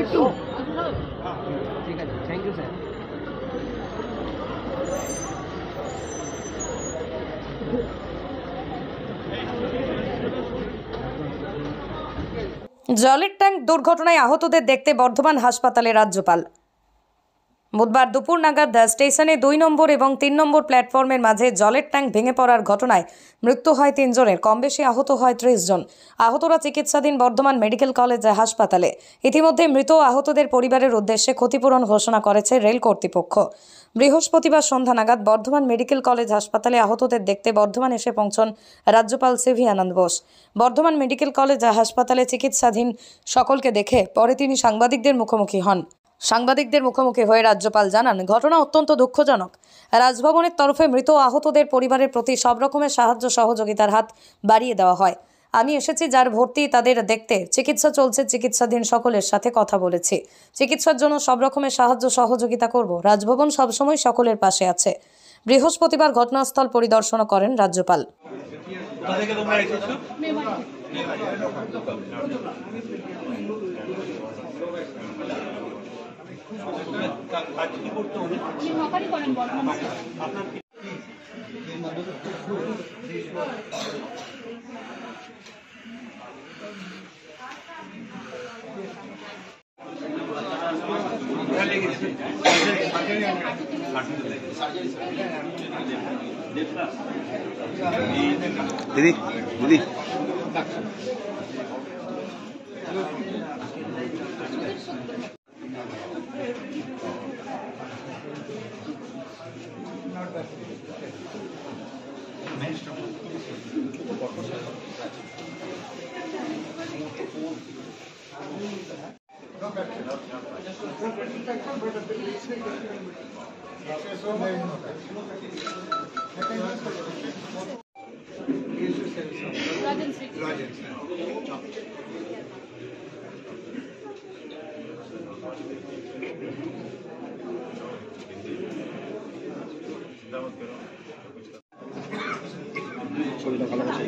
একটু ঠিক আছে, থ্যাংক ইউ স্যার। জলের ট্যাঙ্ক দুর্ঘটনায় আহতদের দেখতে বর্ধমান হাসপাতালে রাজ্যপাল। বুধবার দুপুর নাগাদ স্টেশনে 2 নম্বর এবং 3 নম্বর প্ল্যাটফর্মের মাঝে জলের ট্যাঙ্ক ভেঙে পড়ার ঘটনায় মৃত্যু হয় 3 জনের, কম বেশি আহত হয় 30 জন। আহতরা চিকিৎসাধীন বর্ধমান মেডিকেল কলেজ হাসপাতালে। ইতিমধ্যে মৃত আহতদের পরিবারের উদ্দেশ্যে ক্ষতিপূরণ ঘোষণা করেছে রেল কর্তৃপক্ষ। বৃহস্পতিবার সন্ধ্যা নাগাদ বর্ধমান মেডিকেল কলেজ হাসপাতালে আহতদের দেখতে বর্ধমান এসে পৌঁছন রাজ্যপাল সিভি আনন্দ বোস। বর্ধমান মেডিকেল কলেজ হাসপাতালে চিকিৎসাধীন সকলকে দেখে পরে তিনি সাংবাদিকদের মুখোমুখি হন। সাংবাদিকদের মুখোমুখি হয়ে রাজ্যপাল জানান, ঘটনা অত্যন্ত দুঃখজনক। রাজভবনের তরফে মৃত আহতদের পরিবারের প্রতি সব রকমের সাহায্য সহযোগিতার হাত বাড়িয়ে দেওয়া হয়। আমি এসেছি যার ভর্তি তাদের দেখতে, চিকিৎসা চলছে, চিকিৎসাধীন সকলের সাথে কথা বলেছি। চিকিৎসার জন্য সব রকমের সাহায্য সহযোগিতা করব। রাজভবন সবসময় সকলের পাশে আছে। বৃহস্পতিবার ঘটনাস্থল পরিদর্শন করেন রাজ্যপাল। দিদি দিদি ছবিটা ভালোবাসা